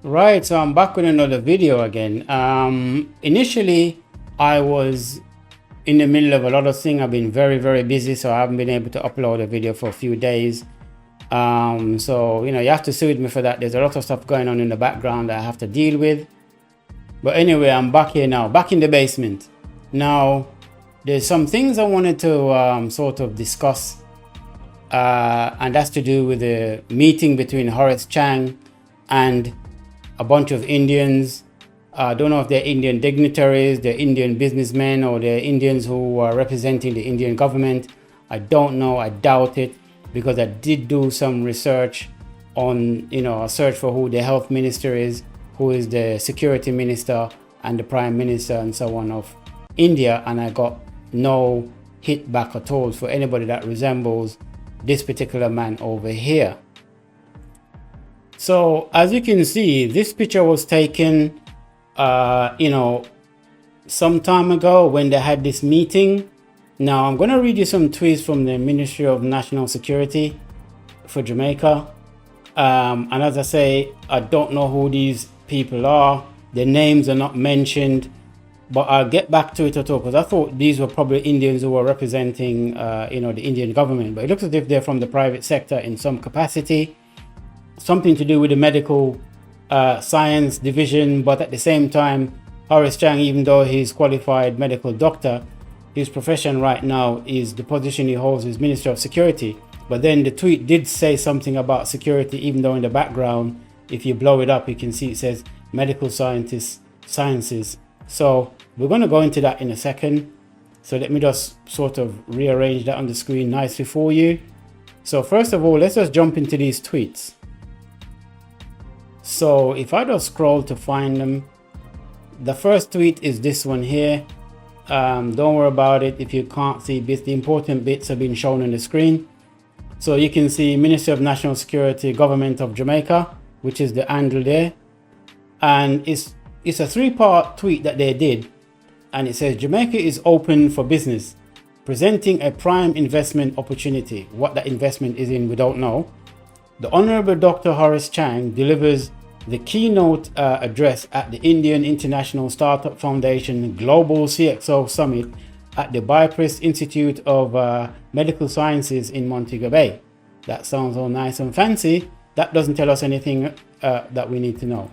Right, so I'm back with another video again. Initially, I was in the middle of a lot of things. I've been very busy, so I haven't been able to upload a video for a few days. So, you have to sue me for that. There's a lot of stuff going on in the background that I have to deal with. But anyway, I'm back here now, back in the basement. Now, there's some things I wanted to sort of discuss, and that's to do with the meeting between Horace Chang and a bunch of Indians. I don't know if they're Indian dignitaries, they're Indian businessmen, or they're Indians who are representing the Indian government. I don't know, I doubt it, because I did do some research on, a search for who the health minister is, who is the security minister, and the prime minister and so on of India, and I got no hit back at all for anybody that resembles this particular man over here. So as you can see, this picture was taken, some time ago when they had this meeting. Now I'm going to read you some tweets from the Ministry of National Security for Jamaica. And as I say, I don't know who these people are. Their names are not mentioned, but I'll get back to it at all, because I thought these were probably Indians who were representing, the Indian government. But it looks as if they're from the private sector in some capacity. Something to do with the medical science division, but at the same time, Horace Chang, even though he's qualified medical doctor, his profession right now is the position he holds as Minister of Security. But then the tweet did say something about security, even though in the background, if you blow it up, you can see it says medical sciences. So we're going to go into that in a second. So let me just sort of rearrange that on the screen nicely for you. So first of all, let's just jump into these tweets. So if I just scroll to find them, the first tweet is this one here. Don't worry about it if you can't see bits. The important bits have been shown on the screen. So you can see Ministry of National Security, Government of Jamaica, which is the handle there. And it's a three-part tweet that they did. And it says, Jamaica is open for business, presenting a prime investment opportunity. What that investment is in, we don't know. The Honorable Dr. Horace Chang delivers the keynote address at the Indian International Startup Foundation Global CXO Summit at the Bypress Institute of Medical Sciences in Montego Bay. That sounds all nice and fancy. That doesn't tell us anything that we need to know.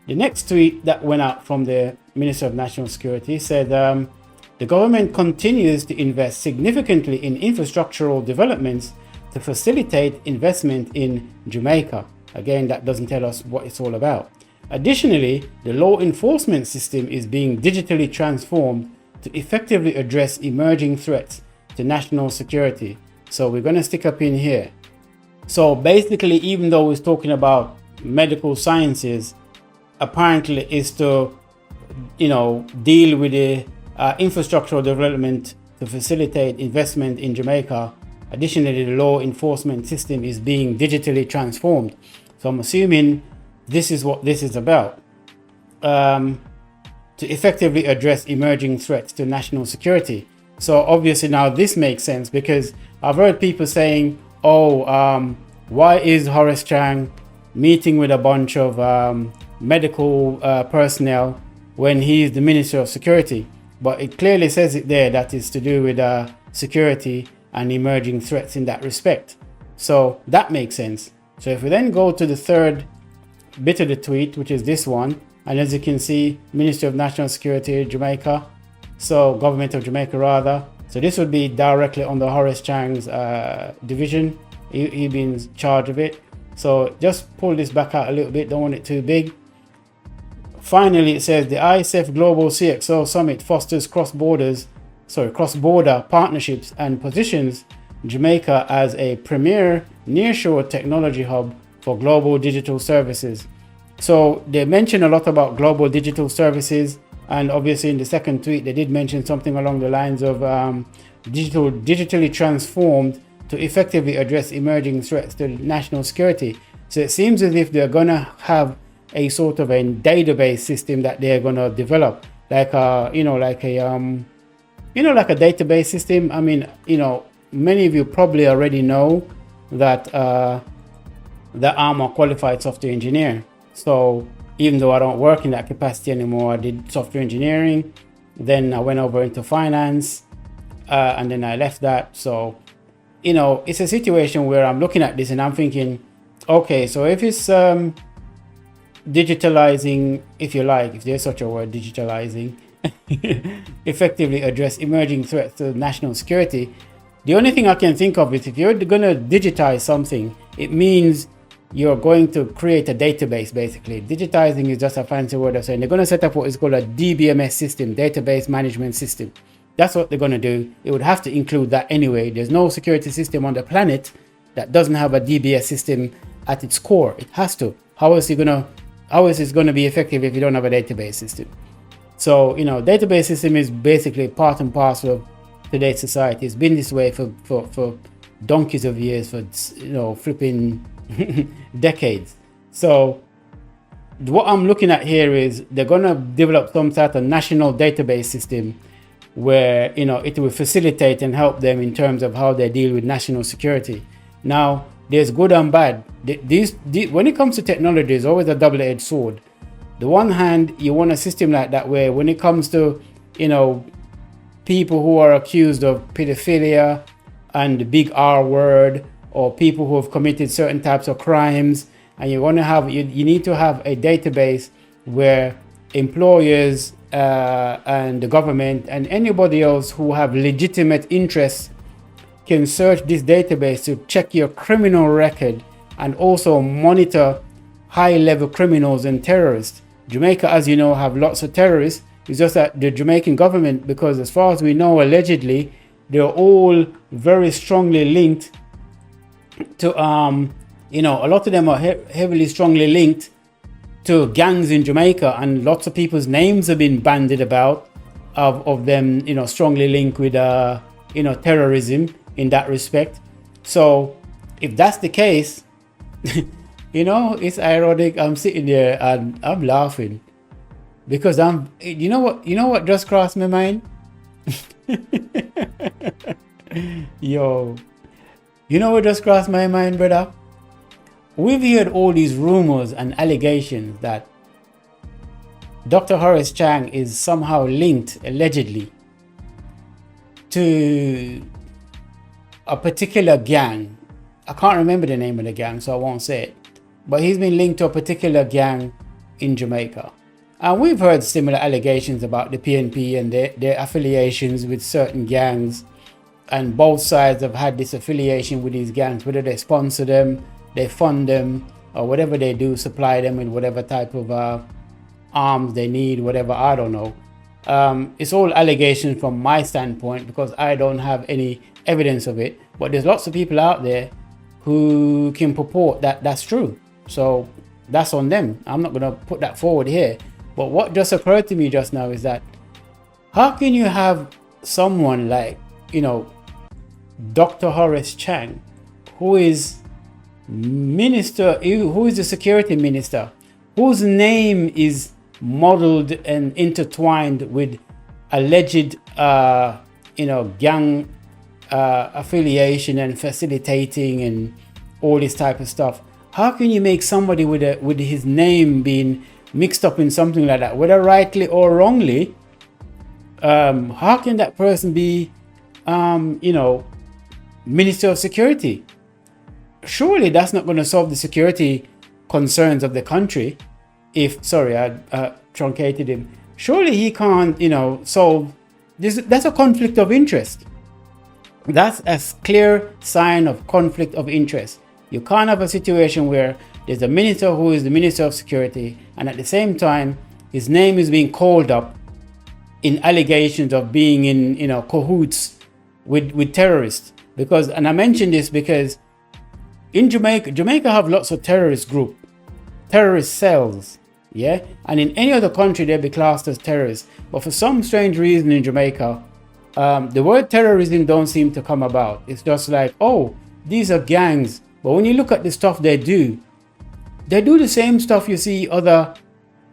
The next tweet that went out from the Minister of National Security said, the government continues to invest significantly in infrastructural developments to facilitate investment in Jamaica. Again, that doesn't tell us what it's all about. Additionally, the law enforcement system is being digitally transformed to effectively address emerging threats to national security. So we're going to stick up in here. So basically, even though we're talking about medical sciences, apparently is to, deal with the infrastructural development to facilitate investment in Jamaica. Additionally, the law enforcement system is being digitally transformed. So I'm assuming this is what this is about. To effectively address emerging threats to national security. So obviously now this makes sense, because I've heard people saying, why is Horace Chang meeting with a bunch of medical personnel when he's the Minister of Security? But it clearly says it there that is to do with security and emerging threats in that respect. So that makes sense. So if we then go to the third bit of the tweet, which is this one, and as you can see, Ministry of National Security, Jamaica, so Government of Jamaica rather. So this would be directly under Horace Chang's division. He'd be in charge of it. So just pull this back out a little bit, don't want it too big. Finally, it says the ISF Global CXO Summit fosters cross-border partnerships and positions Jamaica as a premier nearshore technology hub for global digital services. So they mention a lot about global digital services, and obviously in the second tweet they did mention something along the lines of digitally transformed to effectively address emerging threats to national security. So it seems as if they're gonna have a sort of a database system that they're gonna develop, like a database system. I mean, many of you probably already know that I'm a qualified software engineer. So even though I don't work in that capacity anymore. I did software engineering, then I went over into finance, and then I left that. So, you know, it's a situation where I'm looking at this and I'm thinking, okay, so if it's digitalizing, if you like, if there's such a word, digitalizing, effectively address emerging threats to national security, the only thing I can think of is if you're going to digitize something, it means you're going to create a database, basically. Digitizing is just a fancy word of saying they're going to set up what is called a DBMS system, database management system. That's what they're going to do. It would have to include that anyway. There's no security system on the planet that doesn't have a DBS system at its core. It has to. How is it going to be effective if you don't have a database system? So, you know, database system is basically part and parcel of today's society. It's been this way for donkeys of years, for, you know, flipping decades. So what I'm looking at here is they're going to develop some sort of national database system where, you know, it will facilitate and help them in terms of how they deal with national security. Now, there's good and bad. When it comes to technology, there's always a double-edged sword. The one hand, you want a system like that where when it comes to, you know, people who are accused of pedophilia and the big R word, or people who have committed certain types of crimes, and you want to have, you need to have a database where employers and the government and anybody else who have legitimate interests can search this database to check your criminal record and also monitor high-level criminals and terrorists. Jamaica, as you know, have lots of terrorists. It's just that the Jamaican government, because as far as we know, allegedly, they're all very strongly linked to, you know, a lot of them are heavily strongly linked to gangs in Jamaica, and lots of people's names have been bandied about of them, you know, strongly linked with, you know, terrorism in that respect. So if that's the case, you know, it's ironic. I'm sitting there and I'm laughing because you know what just crossed my mind? Yo, you know what just crossed my mind, brother? We've heard all these rumors and allegations that Dr. Horace Chang is somehow linked, allegedly, to a particular gang. I can't remember the name of the gang, so I won't say it. But he's been linked to a particular gang in Jamaica. And we've heard similar allegations about the PNP and their affiliations with certain gangs. And both sides have had this affiliation with these gangs, whether they sponsor them, they fund them, or whatever they do, supply them with whatever type of arms they need, whatever, I don't know. It's all allegations from my standpoint because I don't have any evidence of it. But there's lots of people out there who can purport that that's true. So that's on them. I'm not going to put that forward here. But what just occurred to me just now is that how can you have someone like, you know, Dr. Horace Chang, who is the security minister, whose name is modeled and intertwined with alleged, you know, gang affiliation and facilitating and all this type of stuff. How can you make somebody with his name being mixed up in something like that, whether rightly or wrongly? How can that person be, you know, Minister of Security? Surely that's not going to solve the security concerns of the country. I truncated him. Surely he can't, you know, solve this. That's a conflict of interest. That's a clear sign of conflict of interest. You can't have a situation where there's a minister who is the Minister of Security, and at the same time, his name is being called up in allegations of being in, you know, cahoots with terrorists. Because, and I mention this because in Jamaica have lots of terrorist cells, yeah? And in any other country, they'd be classed as terrorists. But for some strange reason in Jamaica, the word terrorism don't seem to come about. It's just like, oh, these are gangs. But when you look at the stuff they do the same stuff you see other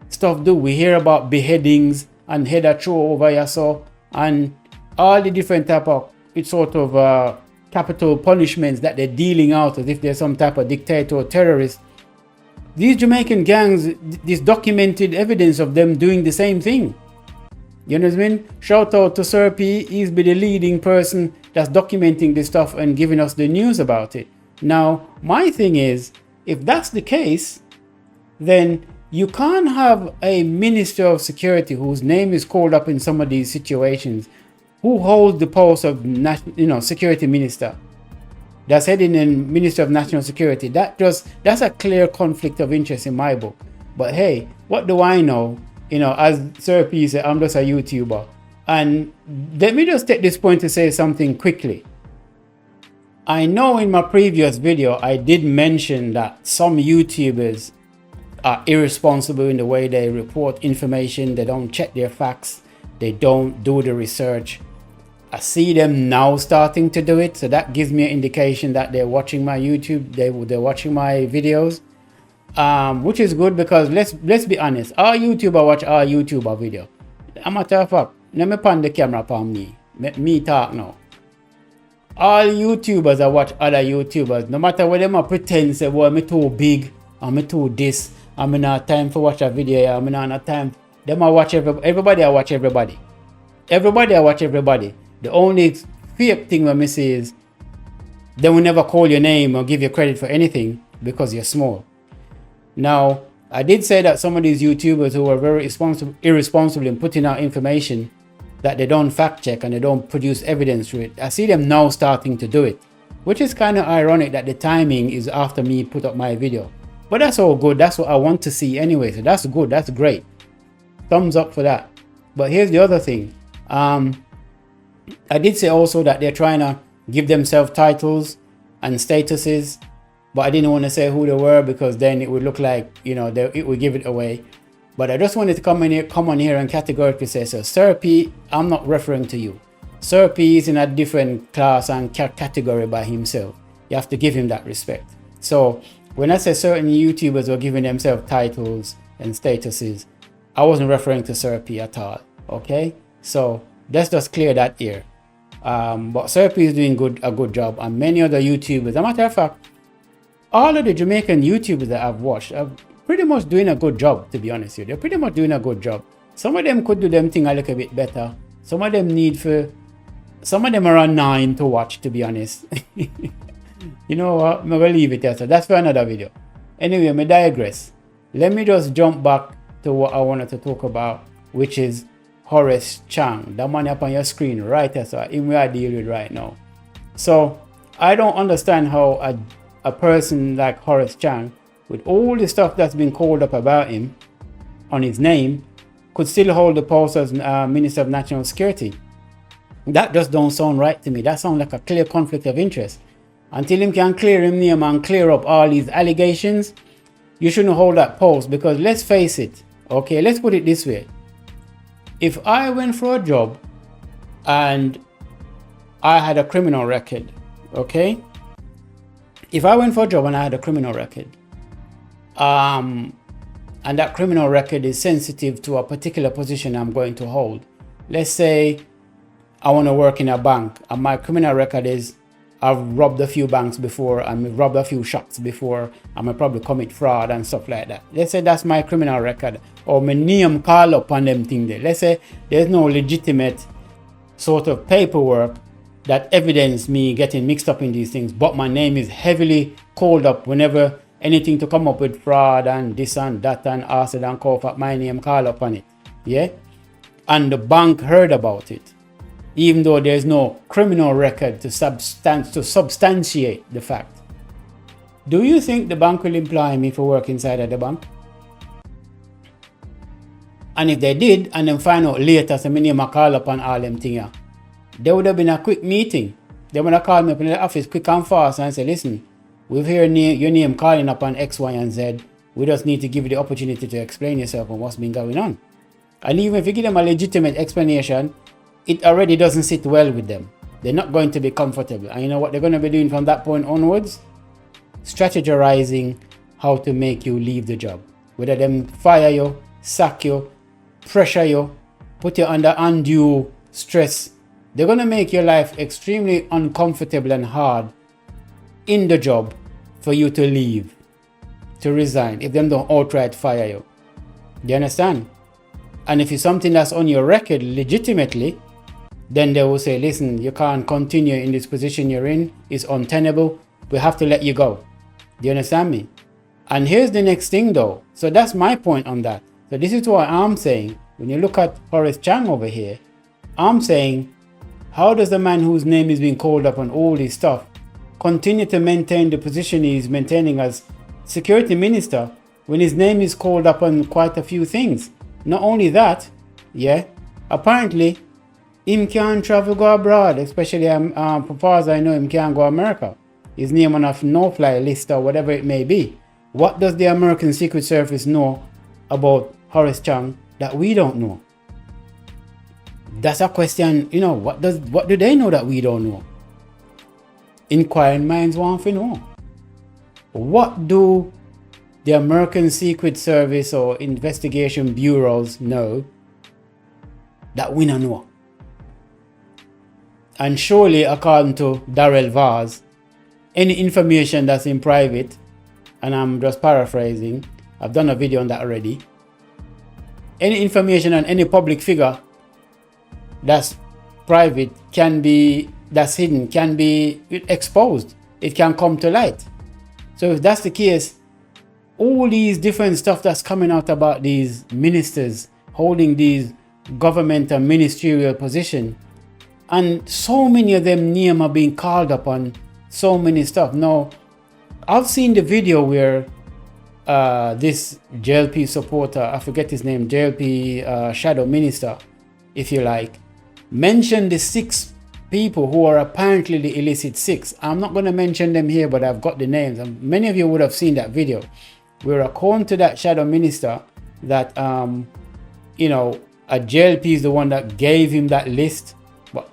stuff do. We hear about beheadings and head a throw over yaso and all the different type of capital punishments that they're dealing out as if they're some type of dictator or terrorist. These Jamaican gangs, this documented evidence of them doing the same thing. You know what I mean? Shout out to Sir P. He's been the leading person that's documenting this stuff and giving us the news about it. Now, my thing is, if that's the case, then you can't have a Minister of Security whose name is called up in some of these situations, who holds the post of Security Minister, that's heading in Minister of National Security. That's a clear conflict of interest in my book. But hey, what do I know? As Sir P said, I'm just a YouTuber. And let me just take this point to say something quickly. I know in my previous video, I did mention that some YouTubers are irresponsible in the way they report information. They don't check their facts. They don't do the research. I see them now starting to do it. So that gives me an indication that they're watching my YouTube. They're watching my videos. Which is good, because let's be honest, our YouTuber watch our YouTuber video. A matter of fact, let me pan the camera upon me. Me talk now. All YouTubers that watch other YouTubers, no matter what them pretend, say, well, me too big, or me too this, I'm not time for watch a video, I'm not time. Them I watch everybody. I watch everybody. Everybody I watch everybody. The only fake thing when me say is, they will never call your name or give you credit for anything because you're small. Now, I did say that some of these YouTubers who are very irresponsible in putting out information that they don't fact check and they don't produce evidence to it, I see them now starting to do it, which is kind of ironic that the timing is after me put up my video. But that's all good. That's what I want to see anyway. So that's good. That's great. Thumbs up for that. But here's the other thing. I did say also that they're trying to give themselves titles and statuses, but I didn't want to say who they were because then it would look like, it would give it away. But I just wanted to come on here and categorically say, so Sir P, I'm not referring to you. Sir P is in a different class and category by himself. You have to give him that respect. So when I say certain YouTubers were giving themselves titles and statuses, I wasn't referring to Sir P at all. Okay? So let's just clear that here. But Sir P is doing a good job, and many other YouTubers. As a matter of fact, all of the Jamaican YouTubers that I've watched are pretty much doing a good job, to be honest with you. They're pretty much doing a good job. Some of them could do them thing a little bit better. Some of them are a 9 to watch, to be honest. You know what? I'm gonna leave it there. So that's for another video. Anyway, I digress. Let me just jump back to what I wanted to talk about, which is Horace Chang. That man up on your screen right there. So him we are dealing with right now. So I don't understand how a person like Horace Chang, with all the stuff that's been called up about him on his name, could still hold the post as Minister of National Security. That just don't sound right to me. That sounds like a clear conflict of interest. Until him can clear him name and clear up all these allegations, you shouldn't hold that post, because let's face it, okay, let's put it this way. If I went for a job and I had a criminal record, okay? If I went for a job and I had a criminal record, and that criminal record is sensitive to a particular position I'm going to hold. Let's say I want to work in a bank and my criminal record is I've robbed a few banks before, I've robbed a few shops before, and I probably commit fraud and stuff like that. Let's say that's my criminal record, or my name call up on them thing there. Let's say there's no legitimate sort of paperwork that evidence me getting mixed up in these things, but my name is heavily called up whenever anything to come up with fraud and this and that and acid and cough, my name call up on it. Yeah? And the bank heard about it, even though there's no criminal record to substantiate the fact. Do you think the bank will employ me for work inside of the bank? And if they did, and then find out later, so my name a call up on all them things, there would have been a quick meeting. They would have called me up in the office quick and fast and say, listen, we've heard your name calling up on X, Y, and Z. We just need to give you the opportunity to explain yourself and what's been going on. And even if you give them a legitimate explanation, it already doesn't sit well with them. They're not going to be comfortable. And you know what they're going to be doing from that point onwards? Strategizing how to make you leave the job. Whether them fire you, sack you, pressure you, put you under undue stress. They're going to make your life extremely uncomfortable and hard in the job for you to leave. to resign if them don't outright fire you. Do you understand? And if it's something that's on your record legitimately, then they will say, listen, you can't continue in this position you're in. It's untenable. We have to let you go. Do you understand me? And here's the next thing though. So that's my point on that. So this is what I'm saying. When you look at Horace Chang over here, I'm saying, how does the man whose name is being called up on all this stuff continue to maintain the position he's maintaining as security minister when his name is called up on quite a few things? Not only that, yeah, apparently him can't travel go abroad, especially as far as I know, him can't go America. His name on a no-fly list or whatever it may be. What does the American Secret Service know about Horace Chang that we don't know? That's a question, you know, what do they know that we don't know? Inquiring minds want to know. What do the American Secret Service or investigation bureaus know that we don't know? And surely, according to Darrell Vaz, any information that's in private, and I'm just paraphrasing, I've done a video on that already, any information on any public figure that's private that's hidden, can be exposed. It can come to light. So if that's the case, all these different stuff that's coming out about these ministers holding these government and ministerial position, and so many of them names are being called upon, so many stuff. Now, I've seen the video where this JLP supporter, I forget his name, JLP shadow minister, if you like, mentioned the 6 people who are apparently the illicit 6. I'm not going to mention them here, but I've got the names, and many of you would have seen that video where, according to that shadow minister, that you know, a JLP is the one that gave him that list. But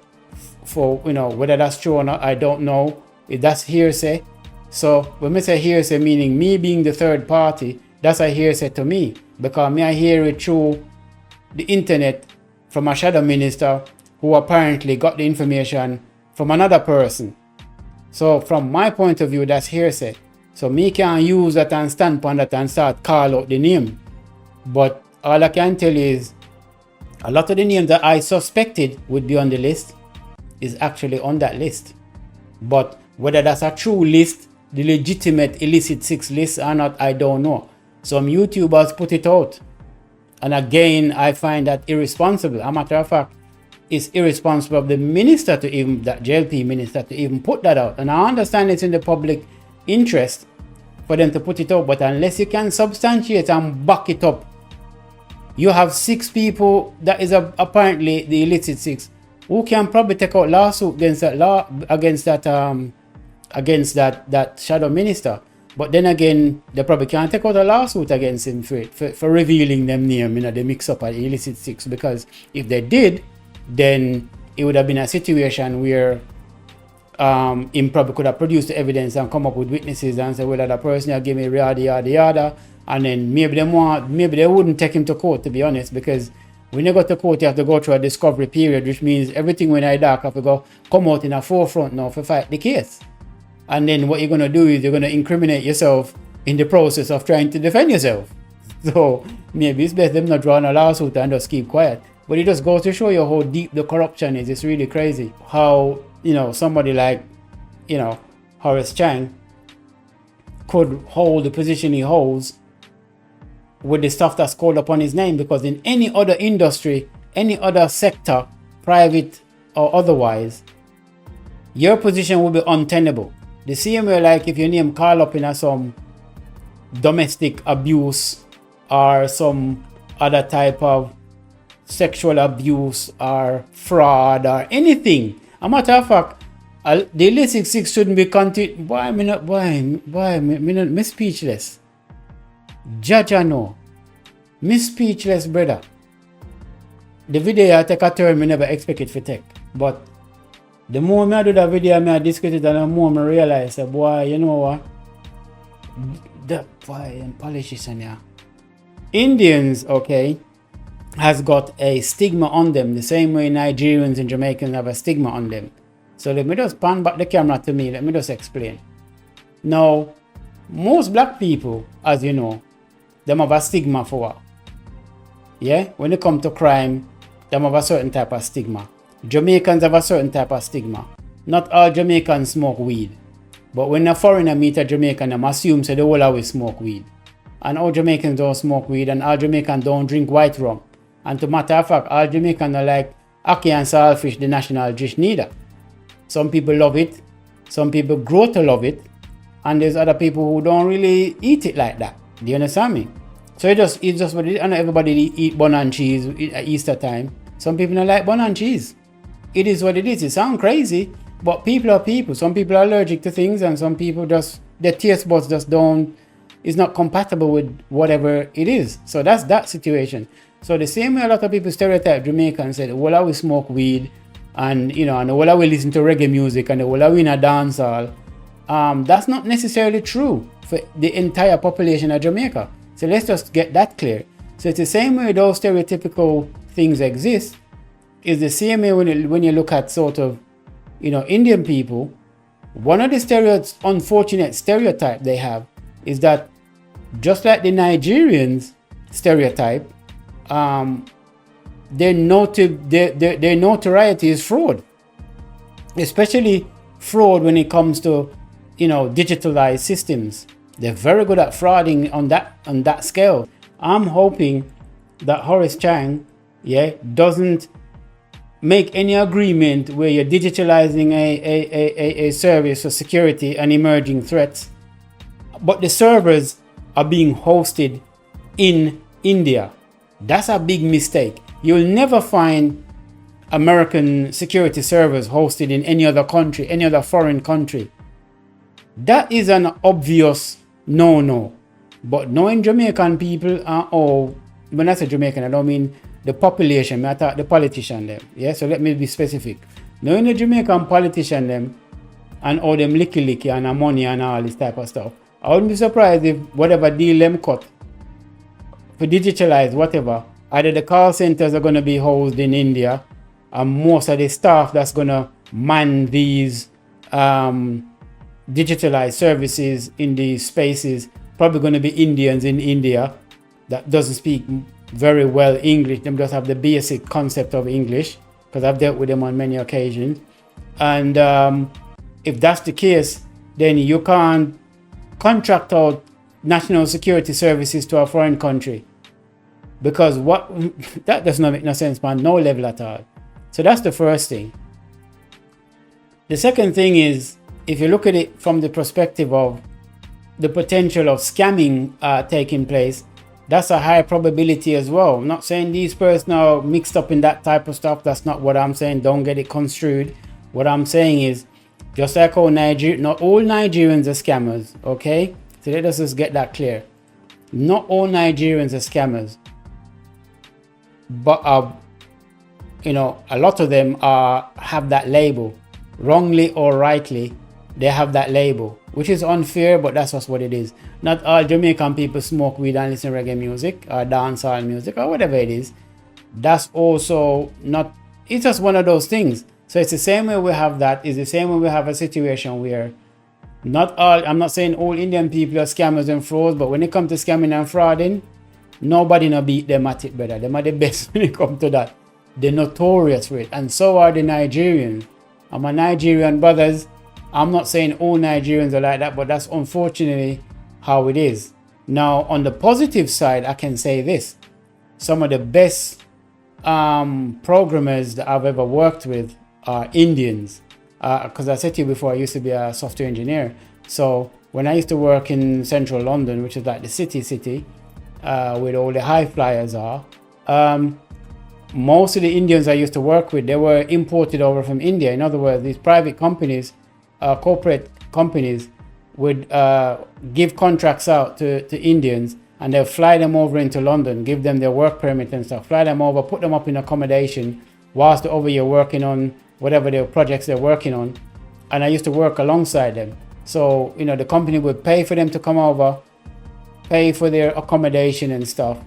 for, you know, whether that's true or not, I don't know. If that's hearsay. So when we say hearsay, meaning me being the third party, that's a hearsay to me, because me I hear it through the internet from a shadow minister who apparently got the information from another person. So from my point of view, that's hearsay. So me can use that and stand on that and start call out the name. But all I can tell you is a lot of the names that I suspected would be on the list is actually on that list. But whether that's a true list, the legitimate illicit 6 list or not, I don't know. Some YouTubers put it out. And again, I find that irresponsible. As a matter of fact, it's irresponsible of the minister to even, that JLP minister, to even put that out. And I understand it's in the public interest for them to put it out, but unless you can substantiate and back it up, you have 6 people that is apparently the illicit 6 who can probably take out lawsuit against that shadow minister. But then again, they probably can't take out a lawsuit against him for revealing them name, you know, they mix up an illicit 6, because if they did, then it would have been a situation where him probably could have produced the evidence and come up with witnesses and say, well, that person give me yada, and then maybe they wouldn't take him to court, to be honest, because when you go to court, you have to go through a discovery period, which means everything when I dark have to come out in a forefront now for fight the case. And then what you're going to do is you're going to incriminate yourself in the process of trying to defend yourself. So maybe it's best them not drawing a lawsuit and just keep quiet. But it just goes to show you how deep the corruption is. It's really crazy how, you know, somebody like, you know, Horace Chang could hold the position he holds with the stuff that's called upon his name, because in any other industry, any other sector, private or otherwise, your position will be untenable. The same way, like if your name call up in some domestic abuse or some other type of sexual abuse or fraud or anything. A matter of fact, the illicit 6 shouldn't be continued. Me speechless. Judge I know. Me speechless, brother. The video I take a turn, I never expect it to take. But the more I do that video, I discuss it, and the more I realize that, boy, you know what? The boy and politician, yeah. Indians, okay, has got a stigma on them, the same way Nigerians and Jamaicans have a stigma on them. So let me just pan back the camera to me. Let me just explain. Now, most black people, as you know, them have a stigma for what? Yeah, when it comes to crime, them have a certain type of stigma. Jamaicans have a certain type of stigma. Not all Jamaicans smoke weed. But when a foreigner meet a Jamaican, them assume so they will always smoke weed. And all Jamaicans don't smoke weed, and all Jamaicans don't drink white rum. And to matter of fact, all Jamaicans are like ackee and saltfish, the national dish neither. Some people love it, some people grow to love it, and there's other people who don't really eat it like that. Do you understand me? So it's just what it is. And everybody eat bun and cheese at Easter time. Some people don't like bun and cheese. It is what it is. It sounds crazy, but people are people. Some people are allergic to things, and some people just, their taste buds just don't, is not compatible with whatever it is. So that's that situation. So the same way a lot of people stereotype Jamaica and say, well, I will smoke weed, and you know, and well, I will listen to reggae music, and well, I will in a dance hall. That's not necessarily true for the entire population of Jamaica. So let's just get that clear. So it's the same way those stereotypical things exist. It's the same way when you look at sort of, you know, Indian people. One of the unfortunate stereotype they have is that just like the Nigerians stereotype, their notoriety is fraud, especially fraud when it comes to, you know, digitalized systems. They're very good at frauding on that scale. I'm hoping that Horace Chang, doesn't make any agreement where you're digitalizing a service for security and emerging threats, but the servers are being hosted in India. That's a big mistake. You'll never find American security servers hosted in any other country, any other foreign country. That is an obvious no. But knowing Jamaican people are all, when I say Jamaican, I don't mean the population, I thought the politician them. Yeah, so let me be specific. Knowing the Jamaican politician them and all them licky and the money and all this type of stuff, I wouldn't be surprised if whatever deal them cut for digitalize whatever, either the call centers are going to be hosted in India, and most of the staff that's going to man these digitalized services in these spaces probably going to be Indians in India that doesn't speak very well English. Them just have the basic concept of English, because I've dealt with them on many occasions. And if that's the case, then you can't contract out national security services to a foreign country, because that does not make no sense on no level at all. So that's the first thing. The second thing is, if you look at it from the perspective of the potential of scamming taking place, that's a high probability as well. I'm not saying these persons are mixed up in that type of stuff. That's not what I'm saying. Don't get it construed. What I'm saying is, just like all not all Nigerians are scammers, okay? So let us just get that clear. Not all Nigerians are scammers, but you know, a lot of them have that label, wrongly or rightly. They have that label, which is unfair, but that's just what it is. Not all Jamaican people smoke weed and listen to reggae music or dancehall music or whatever it is. That's also not, it's just one of those things. So it's the same way we have that, is the same way we have a situation where not all, I'm not saying all Indian people are scammers and frauds, but when it comes to scamming and frauding, nobody no beat them at it, brother. Them are the best when it comes to that. They're notorious for it, and so are the Nigerians. And my Nigerian brothers, I'm not saying all Nigerians are like that, but that's unfortunately how it is. Now, on the positive side, I can say this. Some of the best programmers that I've ever worked with are Indians. Because I said to you before, I used to be a software engineer. So when I used to work in central London, which is like the city, where all the high flyers are, most of the Indians I used to work with, they were imported over from India. In other words, these private companies, corporate companies would give contracts out to Indians, and they'll fly them over into London, give them their work permit and stuff, fly them over, put them up in accommodation whilst they're over here working on whatever their projects they're working on. And I used to work alongside them. So, you know, the company would pay for them to come over, pay for their accommodation and stuff.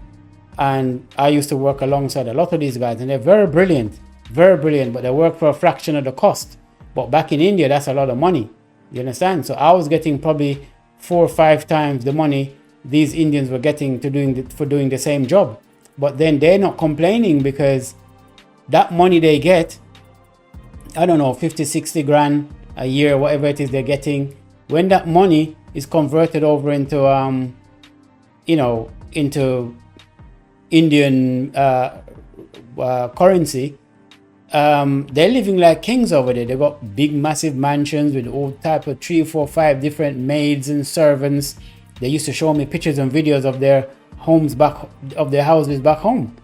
And I used to work alongside a lot of these guys, and they're very brilliant, but they work for a fraction of the cost. But back in India, that's a lot of money. You understand? So I was getting probably 4 or 5 times the money these Indians were getting for doing the same job. But then they're not complaining because that money they get, I don't know, 50, 60 grand a year, whatever it is they're getting, when that money is converted over into, into Indian currency, they're living like kings over there. They've got big, massive mansions with all type of 3, 4, 5 different maids and servants. They used to show me pictures and videos of their houses back home,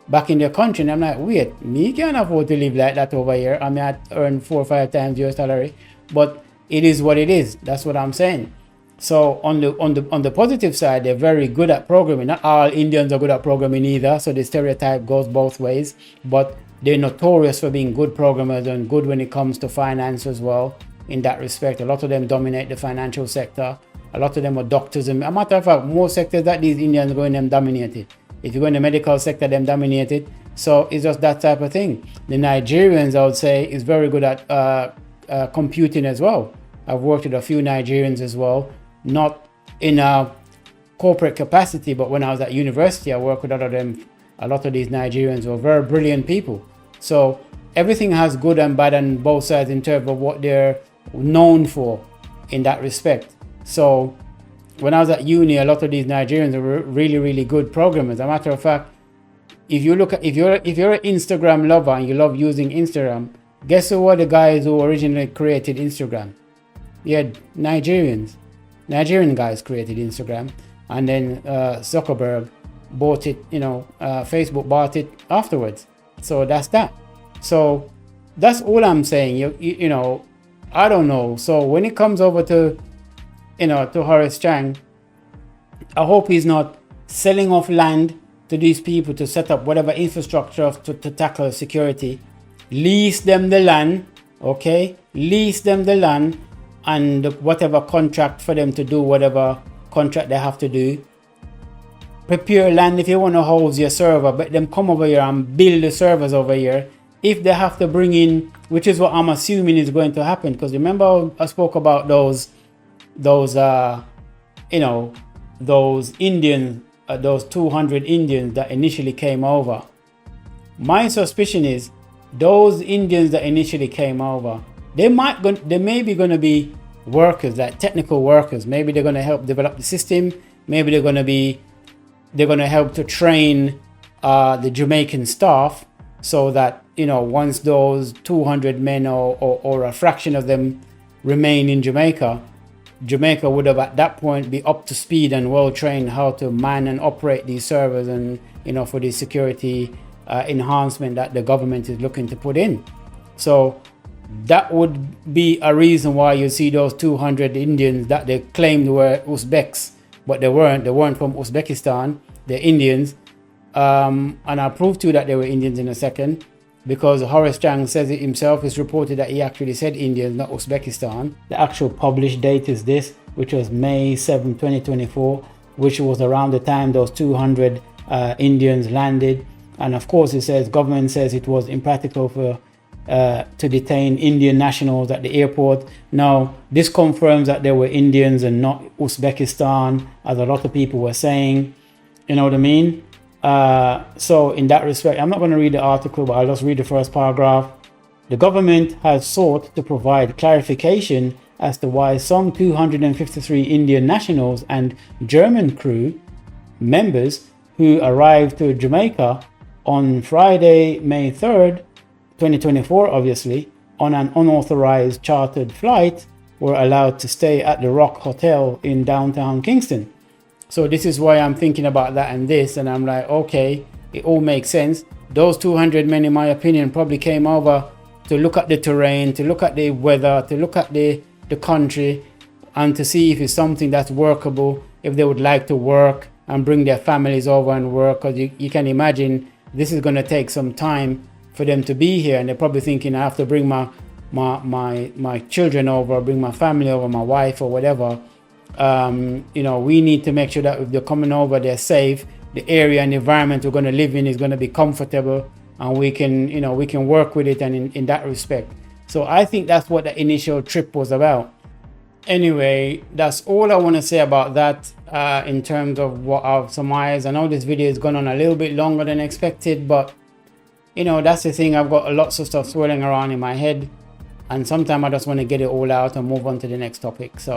back in their country. And I'm like, wait, me can't afford to live like that over here. I mean, I earn 4 or 5 times your salary, but it is what it is. That's what I'm saying. So on the positive side, they're very good at programming. Not all Indians are good at programming either. So the stereotype goes both ways, but they're notorious for being good programmers and good when it comes to finance as well. In that respect, a lot of them dominate the financial sector. A lot of them are doctors. And a matter of fact, most sectors that these Indians go in, them dominated. If you go in the medical sector, them dominated. So it's just that type of thing. The Nigerians, I would say, is very good at computing as well. I've worked with a few Nigerians as well, not in a corporate capacity, but when I was at university, I worked with a lot of them. A lot of these Nigerians were very brilliant people. So everything has good and bad on both sides in terms of what they're known for in that respect. So when I was at uni, a lot of these Nigerians were really, really good programmers. As a matter of fact, if you're an Instagram lover and you love using Instagram, guess who were the guys who originally created Instagram? Yeah, Nigerian guys created Instagram, and then Zuckerberg bought it. Facebook bought it afterwards. So that's that. So that's all I'm saying. You know, I don't know. So when it comes over to Horace Chang, I hope he's not selling off land to these people to set up whatever infrastructure to tackle security. Lease them the land, okay? Lease them the land and whatever contract for them to do whatever contract they have to do. Prepare land if you want to house your server, but them come over here and build the servers over here. If they have to bring in, which is what I'm assuming is going to happen, because remember I spoke about those Indians, those 200 Indians that initially came over. My suspicion is those Indians that initially came over, they may be going to be workers, like technical workers. Maybe they're going to help develop the system. Maybe they're going to help to train the Jamaican staff, so that once those 200 men or a fraction of them remain in Jamaica would have at that point be up to speed and well trained how to man and operate these servers, and for the security enhancement that the government is looking to put in. So that would be a reason why you see those 200 Indians that they claimed were Uzbeks, but they weren't from Uzbekistan. They're Indians, and I'll prove to you that they were Indians in a second, because Horace Chang says it himself. It's reported that he actually said Indians, not Uzbekistan. The actual published date is this, which was May 7, 2024, which was around the time those 200 Indians landed. And of course, it says government says it was impractical to detain Indian nationals at the airport. Now, this confirms that they were Indians and not Uzbekistan, as a lot of people were saying. You know what I mean? So in that respect, I'm not going to read the article, but I'll just read the first paragraph. The government has sought to provide clarification as to why some 253 Indian nationals and German crew members who arrived to Jamaica on Friday, May 3rd, 2024, obviously, on an unauthorized chartered flight, were allowed to stay at the Rock Hotel in downtown Kingston. So this is why I'm thinking about that and this, and I'm like, okay, it all makes sense. Those 200 men, in my opinion, probably came over to look at the terrain, to look at the weather, to look at the country, and to see if it's something that's workable, if they would like to work and bring their families over and work. Because you can imagine this is going to take some time for them to be here, and they're probably thinking, I have to bring my children over, bring my family over, my wife or whatever. We need to make sure that if they're coming over, they're safe. The area and the environment we're going to live in is going to be comfortable, and we can work with it. And in that respect, so I think that's what the initial trip was about. Anyway, that's all I want to say about that in terms of what I've surmised. I know this video has gone on a little bit longer than expected, but you know, that's the thing. I've got lots of stuff swirling around in my head, and sometimes I just want to get it all out and move on to the next topic. So